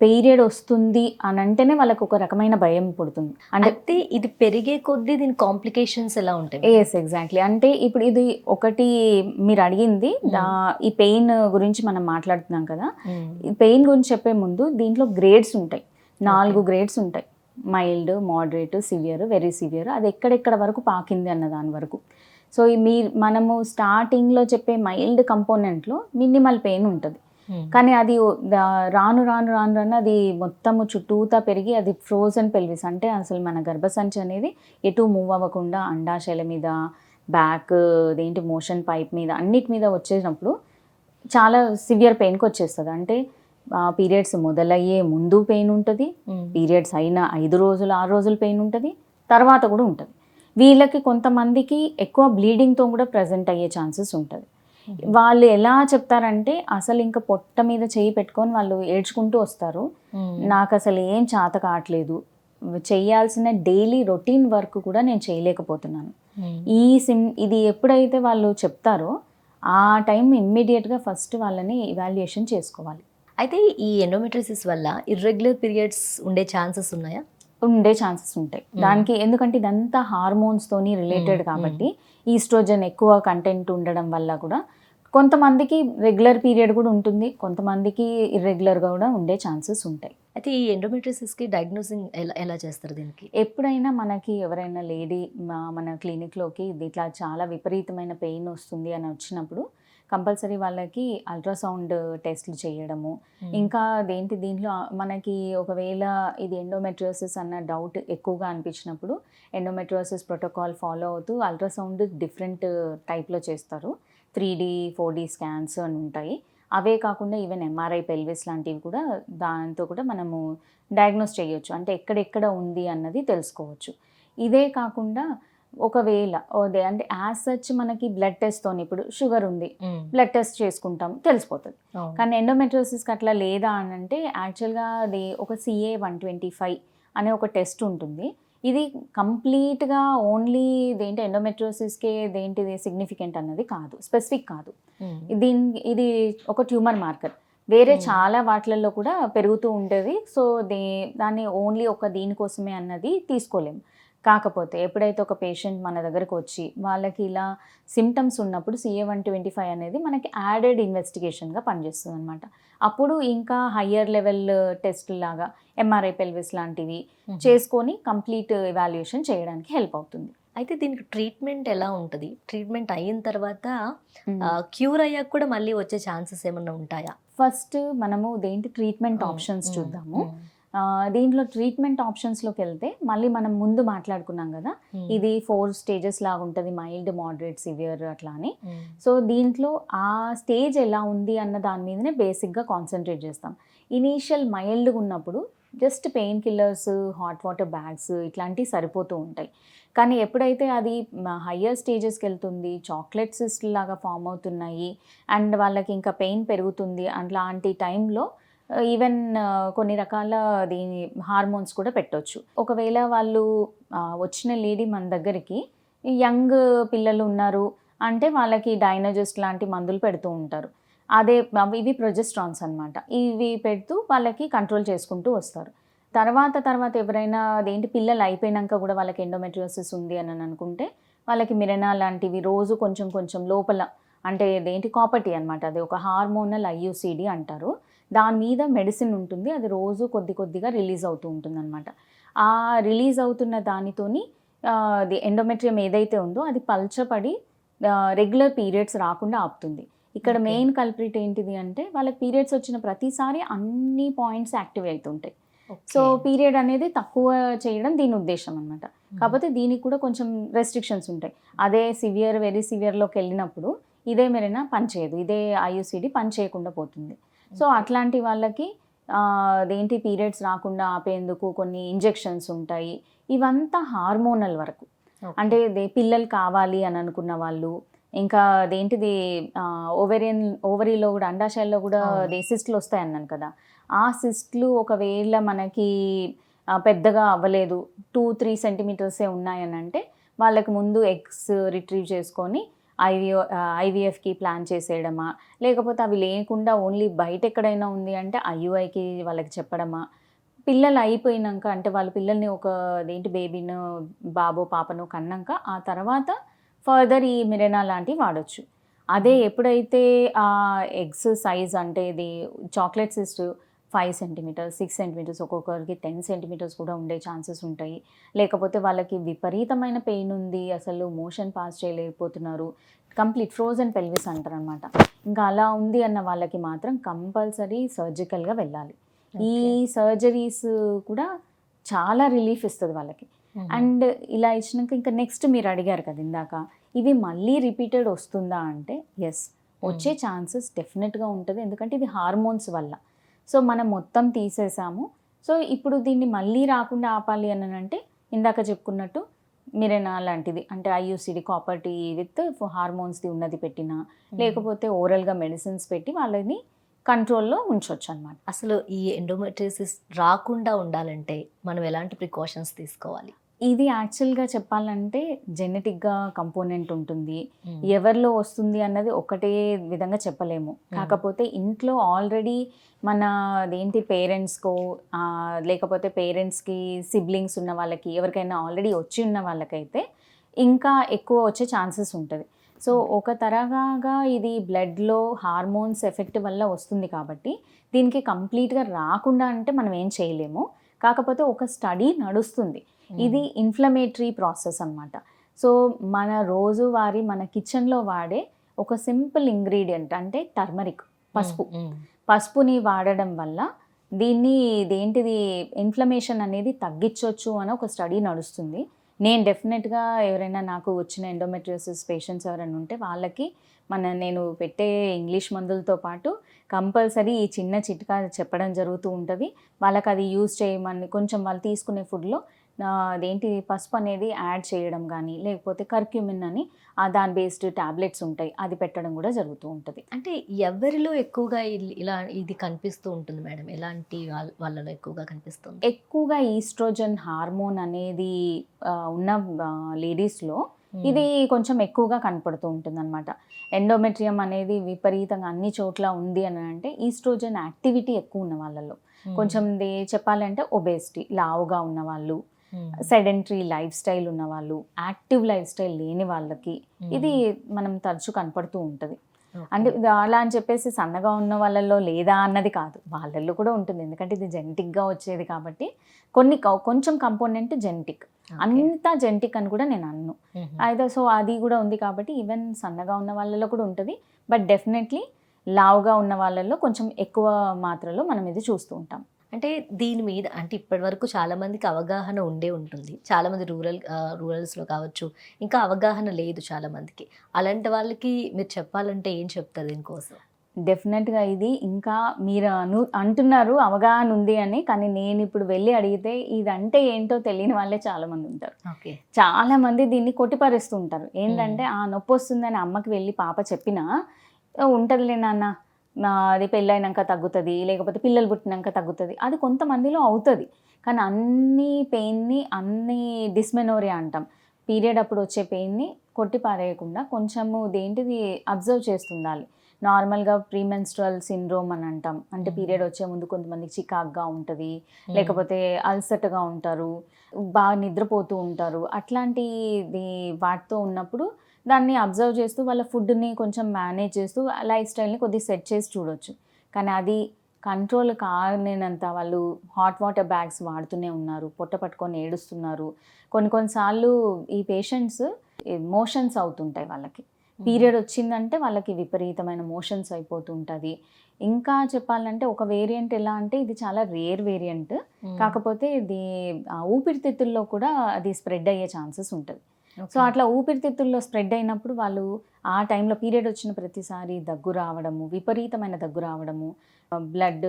పీరియడ్ వస్తుంది అని అంటేనే వాళ్ళకు ఒక రకమైన భయం పుడుతుంది. అంటే ఇది పెరిగే కొద్దీ దీని కాంప్లికేషన్స్ ఎలా ఉంటాయి? Yes exactly. అంటే ఇప్పుడు ఇది ఒకటి మీరు అడిగింది ఈ పెయిన్ గురించి మనం మాట్లాడుతున్నాం కదా. ఈ పెయిన్ గురించి చెప్పే ముందు దీంట్లో గ్రేడ్స్ ఉంటాయి, 4 గ్రేడ్స్ ఉంటాయి. Mild, moderate, severe, very severe. అది ఎక్కడెక్కడ వరకు పాకింది అన్న దాని వరకు. సో మనము స్టార్టింగ్లో చెప్పే మైల్డ్ కంపోనెంట్లో మినిమల్ పెయిన్ ఉంటుంది. కానీ అది రాను అది మొత్తము చుట్టూతా పెరిగి అది ఫ్రోజన్ పెల్విస్ అంటే అసలు మన గర్భసంచి అనేది ఎటు మూవ్ అవ్వకుండా అండాశయాల మీద, బ్యాక్ దేంటి మోషన్ పైప్ మీద అన్నిటి మీద వచ్చేసినప్పుడు చాలా సివియర్ పెయిన్కి వచ్చేస్తుంది. అంటే పీరియడ్స్ మొదలయ్యే ముందు పెయిన్ ఉంటుంది, పీరియడ్స్ అయిన 5 రోజులు 6 రోజులు పెయిన్ ఉంటుంది, తర్వాత కూడా ఉంటుంది. వీళ్ళకి కొంతమందికి ఎక్కువ బ్లీడింగ్తో కూడా ప్రజెంట్ అయ్యే ఛాన్సెస్ ఉంటుంది. వాళ్ళు ఎలా చెప్తారంటే అసలు ఇంకా పొట్ట మీద చేయి పెట్టుకొని వాళ్ళు ఏడ్చుకుంటూ వస్తారు, నాకు అసలు ఏం చేత కావట్లేదు, చేయాల్సిన డైలీ రొటీన్ వర్క్ కూడా నేను చేయలేకపోతున్నాను. ఇది ఎప్పుడైతే వాళ్ళు చెప్తారో ఆ టైం ఇమ్మీడియట్గా ఫస్ట్ వాళ్ళని ఇవాల్యుయేషన్ చేసుకోవాలి. అయితే ఈ ఎండోమెట్రియోసిస్ వల్ల ఇర్రెగ్యులర్ పీరియడ్స్ ఉండే ఛాన్సెస్ ఉన్నాయా? ఉండే ఛాన్సెస్ ఉంటాయి దానికి. ఎందుకంటే ఇదంతా హార్మోన్స్తోని రిలేటెడ్ కాబట్టి ఈస్ట్రోజన్ ఎక్కువ కంటెంట్ ఉండడం వల్ల కూడా కొంతమందికి రెగ్యులర్ పీరియడ్ కూడా ఉంటుంది, కొంతమందికి ఇర్రెగ్యులర్గా కూడా ఉండే ఛాన్సెస్ ఉంటాయి. అయితే ఈ ఎండోమెట్రియోసిస్కి డయాగ్నోసింగ్ ఎలా చేస్తారు దీనికి? ఎప్పుడైనా మనకి ఎవరైనా లేడీ మన క్లినిక్లోకి ఇట్లా చాలా విపరీతమైన పెయిన్ వస్తుంది అని వచ్చినప్పుడు కంపల్సరీ వాళ్ళకి అల్ట్రాసౌండ్ టెస్ట్లు చేయడము. ఇంకా దీంట్లో మనకి ఒకవేళ ఇది ఎండోమెట్రియోసిస్ అన్న డౌట్ ఎక్కువగా అనిపించినప్పుడు ఎండోమెట్రియోసిస్ ప్రోటోకాల్ ఫాలో అవుతూ అల్ట్రాసౌండ్ డిఫరెంట్ టైప్లో చేస్తారు. 3D 4D స్కాన్స్ అని ఉంటాయి. అవే కాకుండా ఈవెన్ ఎంఆర్ఐ పెల్విస్ లాంటివి కూడా దాంతో కూడా మనము డయాగ్నోస్ చేయొచ్చు. అంటే ఎక్కడెక్కడ ఉంది అన్నది తెలుసుకోవచ్చు. ఇదే కాకుండా ఒకవేళ అంటే యాజ్ సచ్ మనకి బ్లడ్ టెస్ట్తోని ఇప్పుడు షుగర్ ఉంది, బ్లడ్ టెస్ట్ చేసుకుంటాం, తెలిసిపోతుంది. కానీ ఎండోమెట్రియోసిస్కి అట్లా లేదా అని అంటే యాక్చువల్గా అది ఒక CA-125 అనే ఒక టెస్ట్ ఉంటుంది. ఇది కంప్లీట్గా ఓన్లీ ఎండోమెట్రియోసిస్కే సిగ్నిఫికెంట్ అన్నది కాదు, స్పెసిఫిక్ కాదు. ఇది ఒక ట్యూమర్ మార్కర్. వేరే చాలా వాటిలలో కూడా పెరుగుతూ ఉంటుంది. సో దాన్ని ఓన్లీ ఒక దీనికోసమే అన్నది తీసుకోలేము. కాకపోతే ఎప్పుడైతే ఒక పేషెంట్ మన దగ్గరకు వచ్చి వాళ్ళకి ఇలా సిమ్టమ్స్ ఉన్నప్పుడు CA-125 అనేది మనకి యాడెడ్ ఇన్వెస్టిగేషన్గా పనిచేస్తుంది అనమాట. అప్పుడు ఇంకా హయ్యర్ లెవెల్ టెస్ట్ లాగా ఎంఆర్ఐ పెల్విస్ లాంటివి చేసుకొని కంప్లీట్ ఎవాల్యుయేషన్ చేయడానికి హెల్ప్ అవుతుంది. అయితే దీనికి ట్రీట్మెంట్ ఎలా ఉంటుంది? ట్రీట్మెంట్ అయిన తర్వాత క్యూర్ అయ్యాక కూడా మళ్ళీ వచ్చే ఛాన్సెస్ ఏమన్నా ఉంటాయా? ఫస్ట్ మనము ట్రీట్మెంట్ ఆప్షన్స్ చూద్దాము. దీంట్లో ట్రీట్మెంట్ ఆప్షన్స్లోకి వెళ్తే మళ్ళీ మనం ముందు మాట్లాడుకున్నాం కదా, ఇది 4 స్టేజెస్ లాగా ఉంటుంది, మైల్డ్, మోడరేట్, సివియర్ అట్లా అని. సో దీంట్లో ఆ స్టేజ్ ఎలా ఉంది అన్న దాని మీదనే బేసిక్గా కాన్సన్ట్రేట్ చేస్తాం. ఇనీషియల్ మైల్డ్గా ఉన్నప్పుడు just pain killers, hot water bags ఇట్లాంటివి సరిపోతూ ఉంటాయి. కానీ ఎప్పుడైతే అది హయ్యర్ స్టేజెస్కి వెళ్తుంది, చాక్లెట్ సిస్ట్ లాగా ఫామ్ అవుతున్నాయి అండ్ వాళ్ళకి ఇంకా పెయిన్ పెరుగుతుంది, అట్లాంటి టైంలో ఈవెన్ కొన్ని రకాల హార్మోన్స్ కూడా పెట్టవచ్చు. ఒకవేళ వాళ్ళు వచ్చిన లేడీ మన దగ్గరికి యంగ్ పిల్లలు ఉన్నారు అంటే వాళ్ళకి డైనోజెస్ట్ లాంటి మందులు పెడుతూ ఉంటారు. ఇవి ప్రొజెస్ట్రాన్స్ అనమాట. ఇవి పెడుతూ వాళ్ళకి కంట్రోల్ చేసుకుంటూ వస్తారు. తర్వాత ఎవరైనా పిల్లలు అయిపోయినాక కూడా వాళ్ళకి ఎండోమెట్రియోసిస్ ఉంది అని అనుకుంటే వాళ్ళకి మిరెనా లాంటివి రోజు కొంచెం లోపల అంటే కాపర్ టీ అనమాట. అది ఒక హార్మోనల్ IUCD అంటారు. దాని మీద మెడిసిన్ ఉంటుంది, అది రోజు కొద్దిగా రిలీజ్ అవుతూ ఉంటుంది అనమాట. ఆ రిలీజ్ అవుతున్న దానితోని ఎండోమెట్రియం ఏదైతే ఉందో అది పల్చపడి రెగ్యులర్ పీరియడ్స్ రాకుండా ఆపుతుంది. ఇక్కడ మెయిన్ కల్ప్రిట్ ఏంటిది అంటే వాళ్ళకి పీరియడ్స్ వచ్చిన ప్రతిసారి అన్ని పాయింట్స్ యాక్టివ్ అవుతుంటాయి. సో పీరియడ్ అనేది తక్కువ చేయడం దీని ఉద్దేశం అనమాట. కాకపోతే దీనికి కూడా కొంచెం రెస్ట్రిక్షన్స్ ఉంటాయి. అదే వెరీ సివియర్లోకి వెళ్ళినప్పుడు ఇదే మెరైనా పనిచేయదు, ఇదే IUCD పనిచేయకుండా పోతుంది. సో అట్లాంటి వాళ్ళకి పీరియడ్స్ రాకుండా ఆపేందుకు కొన్ని ఇంజెక్షన్స్ ఉంటాయి. ఇవంతా హార్మోనల్ వరకు. అంటే పిల్లలు కావాలి అని అనుకున్న వాళ్ళు, ఇంకా ఓవరీలో కూడా అండాశయాల్లో కూడా సిస్ట్లు వస్తాయి అన్నాను కదా, ఆ సిస్ట్లు ఒకవేళ మనకి పెద్దగా అవ్వలేదు, 2-3 సెంటీమీటర్సే ఉన్నాయని అంటే వాళ్ళకి ముందు ఎగ్స్ రిట్రీవ్ చేసుకొని IVFకి ప్లాన్ చేసేయడమా, లేకపోతే అవి లేకుండా ఓన్లీ బయట ఎక్కడైనా ఉంది అంటే IUIకి వాళ్ళకి చెప్పడమా. పిల్లలు అయిపోయినాక అంటే వాళ్ళ పిల్లల్ని ఒక బేబీను బాబో పాపను కన్నాక ఆ తర్వాత ఫర్దర్ ఈ మిరెనా లాంటివి వాడచ్చు. అదే ఎప్పుడైతే ఆ ఎగ్స్ సైజ్ అంటే ఇది చాక్లెట్ సిస్ట్ 5 సెంటీమీటర్స్ 6 సెంటీమీటర్స్ ఒక్కొక్కరికి 10 సెంటీమీటర్స్ కూడా ఉండే ఛాన్సెస్ ఉంటాయి. లేకపోతే వాళ్ళకి విపరీతమైన పెయిన్ ఉంది, అసలు మోషన్ పాస్ చేయలేకపోతున్నారు, కంప్లీట్ ఫ్రోజన్ పెల్విస్ అంటారు అనమాట. ఇంకా అలా ఉంది అన్న వాళ్ళకి మాత్రం కంపల్సరీ సర్జికల్గా వెళ్ళాలి. ఈ సర్జరీస్ కూడా చాలా రిలీఫ్ ఇస్తుంది వాళ్ళకి. అండ్ ఇలా ఇచ్చినాక ఇంకా నెక్స్ట్ మీరు అడిగారు కదా ఇందాక, ఇవి మళ్ళీ రిపీటెడ్ వస్తుందా అంటే ఎస్, వచ్చే ఛాన్సెస్ డెఫినెట్గా ఉంటుంది. ఎందుకంటే ఇది హార్మోన్స్ వల్ల. సో మనం మొత్తం తీసేసాము. సో ఇప్పుడు దీన్ని మళ్ళీ రాకుండా ఆపాలి అని అంటే ఇందాక చెప్పుకున్నట్టు మిరెనా లాంటిది అంటే IUCD కాపర్ టీ విత్ హార్మోన్స్ది ఉన్నది పెట్టినా, లేకపోతే ఓరల్గా మెడిసిన్స్ పెట్టి వాళ్ళని కంట్రోల్లో ఉంచవచ్చు అనమాట. అసలు ఈ ఎండోమెట్రియోసిస్ రాకుండా ఉండాలంటే మనం ఎలాంటి ప్రికాషన్స్ తీసుకోవాలి? ఇది యాక్చువల్గా చెప్పాలంటే జెనెటిక్గా కంపోనెంట్ ఉంటుంది. ఎవరిలో వస్తుంది అన్నది ఒకటే విధంగా చెప్పలేము. కాకపోతే ఇంట్లో ఆల్రెడీ మన పేరెంట్స్కో లేకపోతే పేరెంట్స్కి సిబ్లింగ్స్ ఉన్న వాళ్ళకి ఎవరికైనా ఆల్రెడీ వచ్చి ఉన్న వాళ్ళకైతే ఇంకా ఎక్కువ వచ్చే ఛాన్సెస్ ఉంటుంది. సో ఒక తరహాగా ఇది బ్లడ్లో హార్మోన్స్ ఎఫెక్ట్ వల్ల వస్తుంది కాబట్టి దీనికి కంప్లీట్గా రాకుండా అంటే మనం ఏం చేయలేము. కాకపోతే ఒక స్టడీ నడుస్తుంది. ఇది ఇన్ఫ్లమేటరీ ప్రాసెస్ అన్నమాట. సో మన రోజువారీ మన కిచెన్లో వాడే ఒక సింపుల్ ఇంగ్రీడియంట్ అంటే టర్మరిక్, పసుపు. పసుపుని వాడడం వల్ల ఇదేంటిది ఇన్ఫ్లమేషన్ అనేది తగ్గించవచ్చు అని ఒక స్టడీ నడుస్తుంది. నేను డెఫినెట్గా ఎవరైనా నాకు వచ్చిన ఎండోమెట్రియోసిస్ పేషెంట్స్ ఎవరైనా ఉంటే వాళ్ళకి నేను పెట్టే ఇంగ్లీష్ మందులతో పాటు కంపల్సరీ ఈ చిన్న చిట్కా చెప్పడం జరుగుతూ ఉంటుంది. వాళ్ళకి అది యూజ్ చేయమని కొంచెం వాళ్ళు తీసుకునే ఫుడ్లో పసుపు అనేది యాడ్ చేయడం కానీ, లేకపోతే కర్క్యూమిన్ అని దాని బేస్డ్ టాబ్లెట్స్ ఉంటాయి, అది పెట్టడం కూడా జరుగుతూ ఉంటుంది. అంటే ఎవరిలో ఎక్కువగా ఇలా ఇది కనిపిస్తూ ఉంటుంది మేడం? ఎలాంటి వాళ్ళలో ఎక్కువగా కనిపిస్తుంది? ఎక్కువగా ఈస్ట్రోజన్ హార్మోన్ అనేది ఉన్న లేడీస్లో ఇది కొంచెం ఎక్కువగా కనపడుతూ ఉంటుంది అనమాట. ఎండోమెట్రియం అనేది విపరీతంగా అన్ని చోట్ల ఉంది అని అంటే ఈస్ట్రోజన్ యాక్టివిటీ ఎక్కువ ఉన్న వాళ్ళలో, కొంచెం చెప్పాలంటే ఒబేసిటీ, లావుగా ఉన్న వాళ్ళు, సెడెంటరీ లైఫ్ స్టైల్ ఉన్న వాళ్ళు, యాక్టివ్ లైఫ్ స్టైల్ లేని వాళ్ళకి ఇది మనం తరచు కనపడుతూ ఉంటుంది. అంటే అలా అని చెప్పేసి సన్నగా ఉన్న వాళ్ళల్లో లేదా అన్నది కాదు, వాళ్ళల్లో కూడా ఉంటుంది. ఎందుకంటే ఇది జెనెటిక్గా వచ్చేది కాబట్టి కొంచెం కంపోనెంట్ జెనెటిక్, అంతా జెనెటిక్ అని కూడా నేను అన్ను అయితే. సో అది కూడా ఉంది కాబట్టి ఈవెన్ సన్నగా ఉన్న వాళ్ళలో కూడా ఉంటుంది. బట్ డెఫినెట్లీ లావుగా ఉన్న వాళ్ళల్లో కొంచెం ఎక్కువ మాత్రలో మనం ఇది చూస్తూ ఉంటాం. అంటే దీని మీద అంటే ఇప్పటి వరకు చాలామందికి అవగాహన ఉంటుంది. చాలామంది రూరల్స్లో కావచ్చు, ఇంకా అవగాహన లేదు చాలామందికి. అలాంటి వాళ్ళకి మీరు చెప్పాలంటే ఏం చెప్తారు దీనికోసం? డెఫినెట్గా ఇది ఇంకా మీరు అంటున్నారు అవగాహన ఉంది అని, కానీ నేను ఇప్పుడు వెళ్ళి అడిగితే ఇదంటే ఏంటో తెలియని వాళ్ళే చాలామంది ఉంటారు. ఓకే, చాలామంది దీన్ని కొట్టిపరుస్తూ ఉంటారు. ఏంటంటే నొప్పి వస్తుందని అమ్మకి వెళ్ళి పాప చెప్పినా ఉంటుందిలే నాన్న, అది పెళ్ళైనాక తగ్గుతుంది, లేకపోతే పిల్లలు పుట్టినాక తగ్గుతుంది, అది కొంతమందిలో అవుతుంది. కానీ అన్ని పెయిన్ని, అన్ని డిస్మెనోరియా అంటాం, పీరియడ్ అప్పుడు వచ్చే పెయిన్ని కొట్టి పారేయకుండా కొంచెము అబ్జర్వ్ చేస్తుండాలి. నార్మల్గా ప్రీమెన్స్ట్రల్ సిండ్రోమ్ అని అంటాం, అంటే పీరియడ్ వచ్చే ముందు కొంతమందికి చికాక్గా ఉంటుంది, లేకపోతే అల్సర్గా ఉంటారు, బాగా నిద్రపోతూ ఉంటారు. అట్లాంటిది వాటితో ఉన్నప్పుడు దాన్ని అబ్జర్వ్ చేస్తూ వాళ్ళ ఫుడ్ని కొంచెం మేనేజ్ చేస్తూ లైఫ్ స్టైల్ని కొద్దిగా సెట్ చేసి చూడొచ్చు. కానీ అది కంట్రోల్ కానినంత వాళ్ళు హాట్ వాటర్ బ్యాగ్స్ వాడుతూనే ఉన్నారు, పొట్ట పట్టుకొని ఏడుస్తున్నారు. కొన్నిసార్లు ఈ పేషెంట్స్ మోషన్స్ అవుతుంటాయి, వాళ్ళకి పీరియడ్ వచ్చిందంటే వాళ్ళకి విపరీతమైన మోషన్స్ అయిపోతుంటుంది. ఇంకా చెప్పాలంటే ఒక వేరియంట్ ఎలా అంటే ఇది చాలా రేర్ వేరియంట్, కాకపోతే ఇది ఊపిరితిత్తుల్లో కూడా అది స్ప్రెడ్ అయ్యే ఛాన్సెస్ ఉంటుంది. సో అట్లా ఊపిరితిత్తుల్లో స్ప్రెడ్ అయినప్పుడు వాళ్ళు ఆ టైంలో పీరియడ్ వచ్చిన ప్రతిసారి దగ్గు రావడము, విపరీతమైన దగ్గు రావడము, బ్లడ్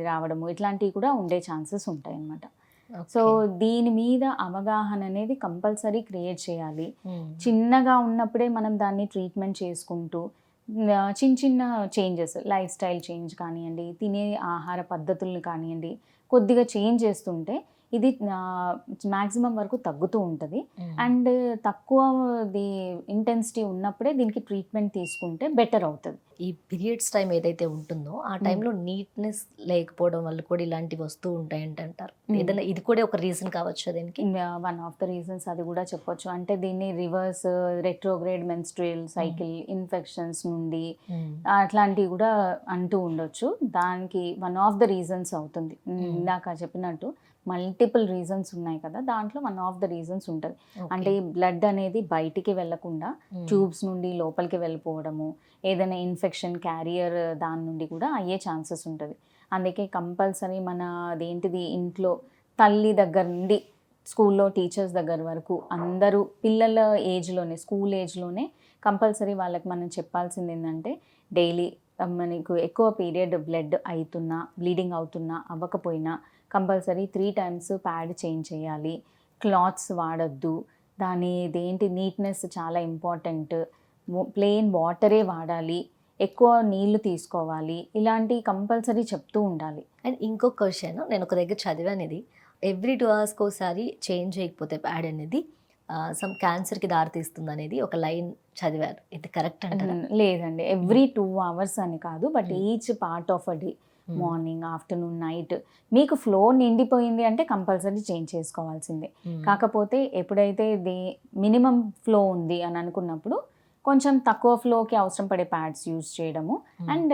రావడము, ఇట్లాంటివి కూడా ఉండే ఛాన్సెస్ ఉంటాయి అన్నమాట. సో దీని మీద అవగాహన అనేది కంపల్సరీ క్రియేట్ చేయాలి. చిన్నగా ఉన్నప్పుడే మనం దాన్ని ట్రీట్మెంట్ చేసుకుంటూ చిన్న చేంజెస్, లైఫ్ స్టైల్ చేంజ్ కానివ్వండి, తినే ఆహార పద్ధతులను కానివ్వండి, కొద్దిగా చేంజ్ చేస్తుంటే ఇది మ్యాక్సిమం వరకు తగ్గుతూ ఉంటుంది. అండ్ తక్కువ ఇంటెన్సిటీ ఉన్నప్పుడే దీనికి ట్రీట్మెంట్ తీసుకుంటే బెటర్ అవుతుంది. ఈ పీరియడ్స్ టైం ఏదైతే ఉంటుందో ఆ టైంలో నీట్నెస్ లేకపోవడం వల్ల కూడా ఇలాంటివి వస్తూ ఉంటాయంట అంటారు. ఏదైనా ఇది కూడా ఒక రీజన్ కావచ్చు దీనికి? వన్ ఆఫ్ ద రీజన్స్ అది కూడా చెప్పొచ్చు. అంటే దీన్ని reverse retrograde menstrual cycle infections నుండి అట్లాంటివి కూడా అంటూ ఉండొచ్చు. దానికి వన్ ఆఫ్ ద రీజన్స్ అవుతుంది. ఇందాక చెప్పినట్టు మల్టిపుల్ రీజన్స్ ఉన్నాయి కదా, దాంట్లో వన్ ఆఫ్ ద రీజన్స్ ఉంటుంది. అంటే ఈ బ్లడ్ అనేది బయటికి వెళ్లకుండా ట్యూబ్స్ నుండి లోపలికి వెళ్ళిపోవడము, ఏదైనా ఇన్ఫెక్షన్ క్యారియర్ దాని నుండి కూడా అయ్యే ఛాన్సెస్ ఉంటుంది. అందుకే కంపల్సరీ ఇంట్లో తల్లి దగ్గర నుండి స్కూల్లో టీచర్స్ దగ్గర వరకు అందరూ పిల్లల ఏజ్లోనే, స్కూల్ ఏజ్లోనే కంపల్సరీ వాళ్ళకి మనం చెప్పాల్సింది ఏంటంటే డైలీ మనకు ఎక్కువ పీరియడ్ బ్లడ్ అవుతున్నా, బ్లీడింగ్ అవుతున్నా, అవ్వకపోయినా కంపల్సరీ 3 times ప్యాడ్ చేంజ్ చేయాలి. క్లాత్స్ వాడద్దు, నీట్నెస్ చాలా ఇంపార్టెంట్, ప్లెయిన్ వాటరే వాడాలి, ఎక్కువ నీళ్లు తీసుకోవాలి, ఇలాంటివి కంపల్సరీ చెప్తూ ఉండాలి. అండ్ ఇంకొక క్వశ్చన్, నేను ఒక దగ్గర చదివాను, ఇది ఎవ్రీ 2 hours ఒకసారి చేంజ్ చేయకపోతే ప్యాడ్ అనేది సమ్ క్యాన్సర్కి దారితీస్తుంది అనేది ఒక లైన్ చదివారు. ఇది కరెక్ట్ అంటారా? లేదండి, ఎవ్రీ 2 hours అని కాదు, but each part of a day, morning, afternoon, night మీకు ఫ్లో నిండిపోయింది అంటే కంపల్సరీ చేంజ్ చేసుకోవాల్సిందే. కాకపోతే ఎప్పుడైతే మినిమం ఫ్లో ఉంది అని అనుకున్నప్పుడు కొంచెం తక్కువ ఫ్లోకి అవసరం పడే ప్యాడ్స్ యూజ్ చేయడము, and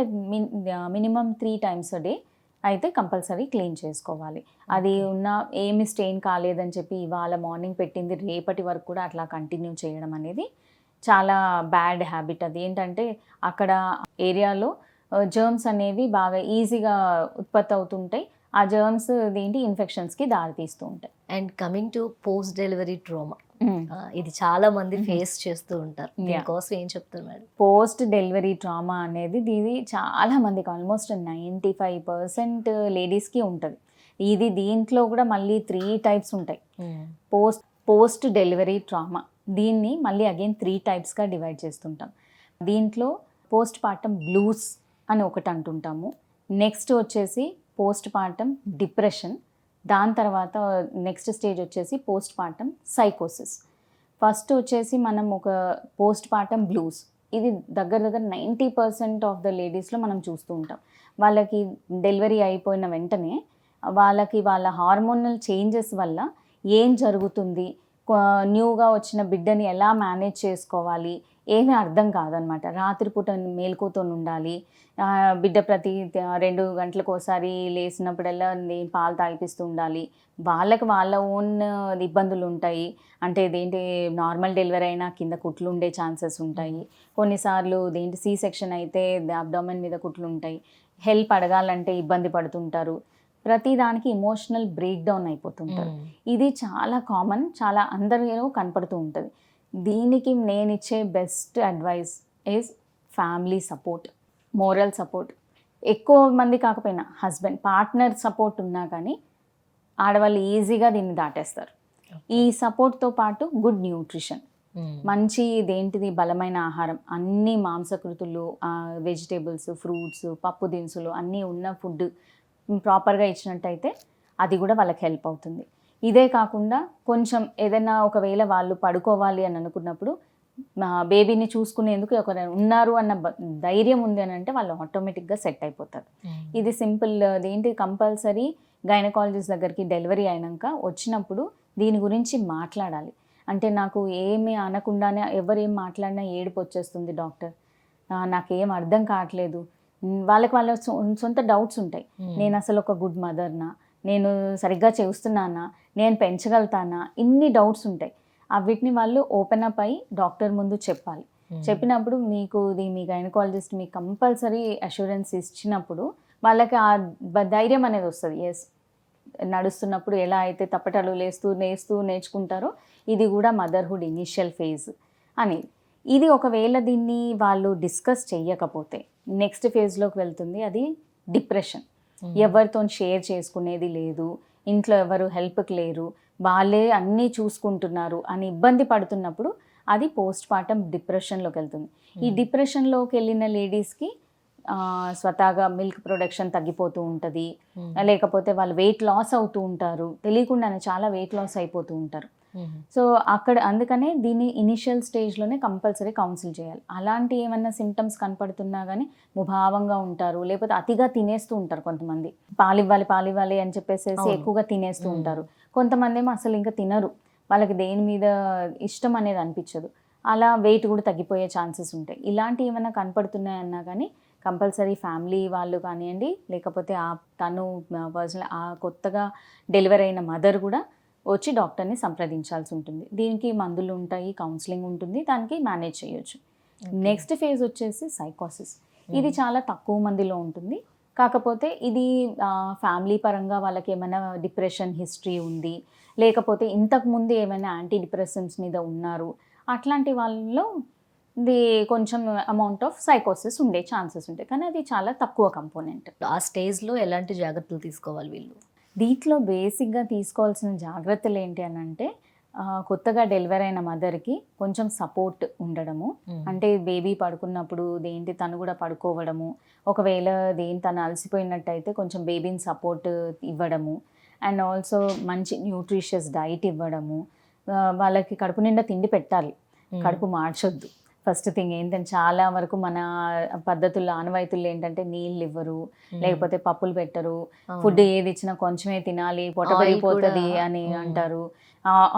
minimum 3 times a day అయితే కంపల్సరీ క్లీన్ చేసుకోవాలి. అది ఏమి స్టెయిన్ కాలేదని చెప్పి ఇవాళ మార్నింగ్ పెట్టింది రేపటి వరకు కూడా అట్లా కంటిన్యూ చేయడం అనేది చాలా బ్యాడ్ హ్యాబిట్. అది ఏంటంటే అక్కడ ఏరియాలో జర్మ్స్ అనేవి బాగా ఈజీగా ఉత్పత్తి అవుతుంటాయి. ఆ జర్మ్స్ ఏంటి ఇన్ఫెక్షన్స్కి దారితీస్తూ ఉంటాయి. And coming to post delivery trauma, ఇది చాలా మంది ఫేస్ చేస్తూ ఉంటారు. దీనికోసం ఏం చెప్తారు మేడం? పోస్ట్ డెలివరీ ట్రామా అనేది ఇది చాలా మందికి ఆల్మోస్ట్ 95% లేడీస్కి ఉంటుంది. దీంట్లో కూడా మళ్ళీ 3 టైప్స్ ఉంటాయి. పోస్ట్ డెలివరీ ట్రామా, దీన్ని మళ్ళీ అగైన్ 3 టైప్స్గా డివైడ్ చేస్తుంటాం. దీంట్లో పోస్ట్ పార్టమ్ బ్లూస్ అని ఒకటి అంటుంటాము. నెక్స్ట్ వచ్చేసి పోస్ట్ పార్టమ్ డిప్రెషన్. దాని తర్వాత నెక్స్ట్ స్టేజ్ వచ్చేసి పోస్ట్ పార్టమ్ సైకోసిస్. ఫస్ట్ వచ్చేసి మనం ఒక పోస్ట్ పార్టమ్ బ్లూస్, ఇది దగ్గర 90% ఆఫ్ ద లేడీస్లో మనం చూస్తూ ఉంటాం. వాళ్ళకి డెలివరీ అయిపోయిన వెంటనే వాళ్ళ హార్మోనల్ చేంజెస్ వల్ల ఏం జరుగుతుంది, న్యూగా వచ్చిన బిడ్డని ఎలా మేనేజ్ చేసుకోవాలి ఏమీ అర్థం కాదనమాట. రాత్రిపూట మేల్కోతో ఉండాలి, బిడ్డ ప్రతి 2 గంటలకు ఒకసారి లేచినప్పుడల్లా పాలు తాగిపిస్తూ ఉండాలి. వాళ్ళ ఓన్ ఇబ్బందులు ఉంటాయి. అంటే నార్మల్ డెలివరీ అయినా కింద కుట్లు ఉండే ఛాన్సెస్ ఉంటాయి. కొన్నిసార్లు సి సెక్షన్ అయితే అబ్డామెన్ మీద కుట్లు ఉంటాయి. హెల్ప్ అడగాలంటే ఇబ్బంది పడుతుంటారు. ప్రతిదానికి ఎమోషనల్ బ్రేక్ డౌన్ అయిపోతుంటారు. ఇది చాలా కామన్, చాలా అందరిలో కనపడుతూ ఉంటుంది. దీనికి నేను ఇచ్చే best advice is family support, moral support. ఎక్కువ మంది కాకపోయినా హస్బెండ్ పార్ట్నర్ సపోర్ట్ ఉన్నా కానీ ఆడవాళ్ళు ఈజీగా దీన్ని దాటేస్తారు. ఈ సపోర్ట్తో పాటు గుడ్ న్యూట్రిషన్, మంచి బలమైన ఆహారం, అన్ని మాంసకృతులు, వెజిటేబుల్స్, ఫ్రూట్స్, పప్పు దినుసులు అన్నీ ఉన్న ఫుడ్ ప్రాపర్గా ఇచ్చినట్టయితే అది కూడా వాళ్ళకి హెల్ప్ అవుతుంది. ఇదే కాకుండా కొంచెం ఏదైనా ఒకవేళ వాళ్ళు పడుకోవాలి అని అనుకున్నప్పుడు బేబీని చూసుకునేందుకు ఒకరు ఉన్నారు అన్న ధైర్యం ఉంది అని అంటే వాళ్ళు ఆటోమేటిక్గా సెట్ అయిపోతారు. ఇది సింపుల్. కంపల్సరీ గైనకాలజిస్ట్ దగ్గరికి డెలివరీ అయినాక వచ్చినప్పుడు దీని గురించి మాట్లాడాలి. అంటే నాకు ఏమీ అనకుండానే ఎవరేం మాట్లాడినా ఏడుపు వచ్చేస్తుంది డాక్టర్, నాకేం అర్థం కావట్లేదు, వాళ్ళ సొంత డౌట్స్ ఉంటాయి. నేను అసలు ఒక గుడ్ మదర్నా, నేను సరిగ్గా చేస్తున్నానా, నేను పెంచగలుగుతానా, ఇన్ని డౌట్స్ ఉంటాయి. వీటిని వాళ్ళు ఓపెన్ అప్ అయ్యి డాక్టర్ ముందు చెప్పాలి. చెప్పినప్పుడు మీ గైనకాలజిస్ట్ మీకు కంపల్సరీ అష్యూరెన్స్ ఇచ్చినప్పుడు వాళ్ళకి ఆ ధైర్యం అనేది వస్తుంది. ఎస్, నడుస్తున్నప్పుడు ఎలా అయితే తప్పటలు నేస్తూ నేర్చుకుంటారో ఇది కూడా మదర్హుడ్ ఇనిషియల్ ఫేజ్ అనేది. ఇది ఒకవేళ దీన్ని వాళ్ళు డిస్కస్ చెయ్యకపోతే నెక్స్ట్ ఫేజ్లోకి వెళ్తుంది, అది డిప్రెషన్. ఎవరితో షేర్ చేసుకునేది లేదు, ఇంట్లో ఎవరు హెల్ప్కి లేరు, వాళ్ళే అన్నీ చూసుకుంటున్నారు అని ఇబ్బంది పడుతున్నప్పుడు అది పోస్ట్ పార్టమ్ డిప్రెషన్లోకి వెళ్తుంది. ఈ డిప్రెషన్లోకి వెళ్ళిన లేడీస్కి స్వతహాగా మిల్క్ ప్రొడక్షన్ తగ్గిపోతూ ఉంటుంది, లేకపోతే వాళ్ళు వెయిట్ లాస్ అవుతూ ఉంటారు, తెలియకుండానే చాలా వెయిట్ లాస్ అయిపోతూ ఉంటారు. సో అందుకనే దీన్ని ఇనిషియల్ స్టేజ్లోనే కంపల్సరీ కౌన్సిల్ చేయాలి. అలాంటి ఏమన్నా సిమ్టమ్స్ కనపడుతున్నా కానీ ముభావంగా ఉంటారు, లేకపోతే అతిగా తినేస్తూ ఉంటారు. కొంతమంది పాలివ్వాలి అని చెప్పేసి ఎక్కువగా తినేస్తూ ఉంటారు. కొంతమంది ఏమో అసలు ఇంకా తినరు, వాళ్ళకి దేని మీద ఇష్టం అనేది అనిపించదు. అలా వెయిట్ కూడా తగ్గిపోయే ఛాన్సెస్ ఉంటాయి. ఇలాంటివి ఏమైనా కనపడుతున్నాయన్నా కానీ కంపల్సరీ ఫ్యామిలీ వాళ్ళు కానివ్వండి, లేకపోతే తను పర్సనల్ కొత్తగా డెలివరీ అయిన మదర్ కూడా వచ్చి డాక్టర్ని సంప్రదించాల్సి ఉంటుంది. దీనికి మందులు ఉంటాయి, కౌన్సిలింగ్ ఉంటుంది, దానికి మేనేజ్ చేయొచ్చు. నెక్స్ట్ ఫేజ్ వచ్చేసి సైకోసిస్. ఇది చాలా తక్కువ మందిలో ఉంటుంది. కాకపోతే ఇది ఫ్యామిలీ పరంగా వాళ్ళకి ఏమైనా డిప్రెషన్ హిస్టరీ ఉంది, లేకపోతే ఇంతకుముందు ఏమైనా యాంటీ డిప్రెసెంట్స్ మీద ఉన్నారు, అట్లాంటి వాళ్ళలో కొంచెం అమౌంట్ ఆఫ్ సైకోసిస్ ఉండే ఛాన్సెస్ ఉంటాయి. కానీ అది చాలా తక్కువ కంపోనెంట్. ఆ స్టేజ్లో ఎలాంటి జాగ్రత్తలు తీసుకోవాలి వీళ్ళు? దీంట్లో బేసిక్గా తీసుకోవాల్సిన జాగ్రత్తలు ఏంటి అని అంటే, కొత్తగా డెలివరీ అయిన మదర్కి కొంచెం సపోర్ట్ ఉండడము. అంటే బేబీ పడుకున్నప్పుడు తను కూడా పడుకోవడము, ఒకవేళ తను అలసిపోయినట్టయితే కొంచెం బేబీని సపోర్ట్ ఇవ్వడము, అండ్ ఆల్సో మంచి న్యూట్రిషియస్ డైట్ ఇవ్వడము. వాళ్ళకి కడుపు నిండా తిండి పెట్టాలి, కడుపు మార్చొద్దు. ఫస్ట్ థింగ్ ఏంటంటే చాలా వరకు మన పద్ధతుల్లో ఆనవాయితుల్లో ఏంటంటే నీళ్ళు ఇవ్వరు, లేకపోతే పప్పులు పెట్టరు, ఫుడ్ ఏది ఇచ్చినా కొంచెమే తినాలి, పొట్ట పెరిగిపోతుంది అని అంటారు,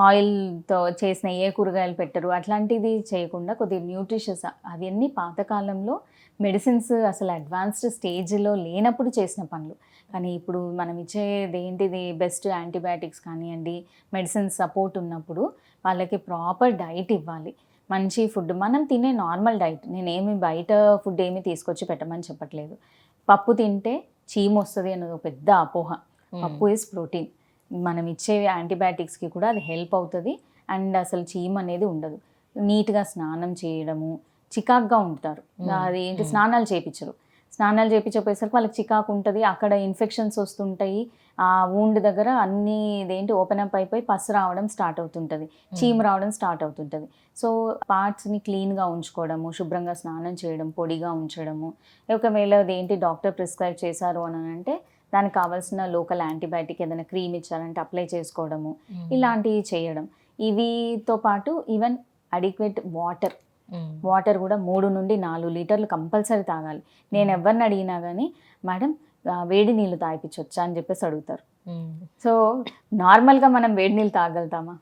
ఆయిల్తో చేసిన ఏ కూరగాయలు పెట్టరు. అట్లాంటిది చేయకుండా కొద్దిగా న్యూట్రిషియస్, అవన్నీ పాతకాలంలో మెడిసిన్స్ అసలు అడ్వాన్స్డ్ స్టేజ్లో లేనప్పుడు చేసిన పనులు. కానీ ఇప్పుడు మనం ఇచ్చేది బెస్ట్ యాంటీబయాటిక్స్ కానివ్వండి, మెడిసిన్స్ సపోర్ట్ ఉన్నప్పుడు వాళ్ళకి ప్రాపర్ డైట్ ఇవ్వాలి. మంచి ఫుడ్ మనం తినే నార్మల్ డైట్, నేనేమి బయట ఫుడ్ ఏమి తీసుకొచ్చి పెట్టమని చెప్పట్లేదు. పప్పు తింటే చీమ వస్తుంది అన్నది ఒక పెద్ద అపోహ. పప్పు ఈజ్ ప్రోటీన్, మనం ఇచ్చే యాంటీబయాటిక్స్కి కూడా అది హెల్ప్ అవుతుంది అండ్ అసలు చీమ అనేది ఉండదు. నీట్గా స్నానం చేయడము, చికాక్గా ఉంటారు, అది ఏంటి స్నానాలు చేయించరు, స్నానాలు చేయించకపోయేసరికి వాళ్ళకి చికాకు ఉంటుంది, అక్కడ ఇన్ఫెక్షన్స్ వస్తుంటాయి, ఆ వూండ్ దగ్గర అన్నీ ఇదేంటి ఓపెన్ అప్ అయిపోయి పసు రావడం స్టార్ట్ అవుతుంటుంది, చీమ రావడం స్టార్ట్ అవుతుంటుంది. సో పార్ట్స్ని క్లీన్గా ఉంచుకోవడము, శుభ్రంగా స్నానం చేయడం, పొడిగా ఉంచడము, ఒకవేళ అదేంటి డాక్టర్ ప్రిస్క్రైబ్ చేశారు అని అంటే దానికి కావాల్సిన లోకల్ యాంటీబయాటిక్ ఏదైనా క్రీమ్ ఇచ్చారంటే అప్లై చేసుకోవడము, ఇలాంటివి చేయడం. ఇవితో పాటు ఈవెన్ అడిక్వేట్ వాటర్ కూడా 3 నుండి 4 లీటర్లు కంపల్సరీ తాగాలి. నేను ఎవరిని అడిగినా కానీ మేడం వేడి నీళ్ళు తాగిపించవచ్చా అని చెప్పేసి అడుగుతారు. సో నార్మల్గా మనం వేడి నీళ్ళు తాగలుగుతామా?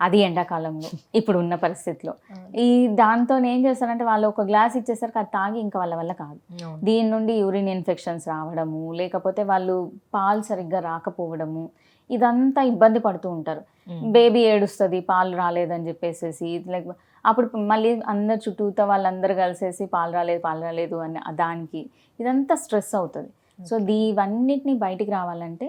అది ఎండాకాలంలో ఇప్పుడు ఉన్న పరిస్థితిలో ఈ దాంతో ఏం చేస్తారంటే వాళ్ళు ఒక గ్లాస్ ఇచ్చేసరికి అది తాగి ఇంకా వాళ్ళ వల్ల కాదు. దీని నుండి యూరిన్ ఇన్ఫెక్షన్స్ రావడము, లేకపోతే వాళ్ళు పాలు సరిగ్గా రాకపోవడము, ఇదంతా ఇబ్బంది పడుతూ ఉంటారు. బేబీ ఏడుస్తుంది పాలు రాలేదని చెప్పేసి, లైక్ అప్పుడు మళ్ళీ అందరు చుట్టూతో వాళ్ళందరూ కలిసేసి పాలు రాలేదు అని దానికి ఇదంతా స్ట్రెస్ అవుతుంది. సో ఇవన్నిటిని బయటికి రావాలంటే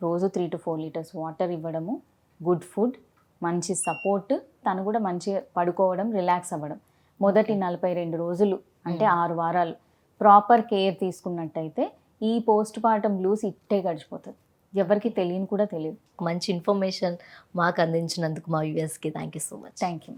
రోజు 3 to 4 లీటర్స్ వాటర్ ఇవ్వడము, గుడ్ ఫుడ్, మంచి సపోర్ట్, తను కూడా మంచిగా పడుకోవడం, రిలాక్స్ అవ్వడం. మొదటి 42 రోజులు అంటే 6 వారాలు ప్రాపర్ కేర్ తీసుకున్నట్టయితే ఈ పోస్ట్ పార్టమ్ బ్లూస్ ఇట్టే గడిచిపోతుంది, ఎవరికి తెలియని కూడా తెలియదు. మంచి ఇన్ఫర్మేషన్ మాకు అందించినందుకు మా వ్యూవర్స్కి thank you so much. Thank you.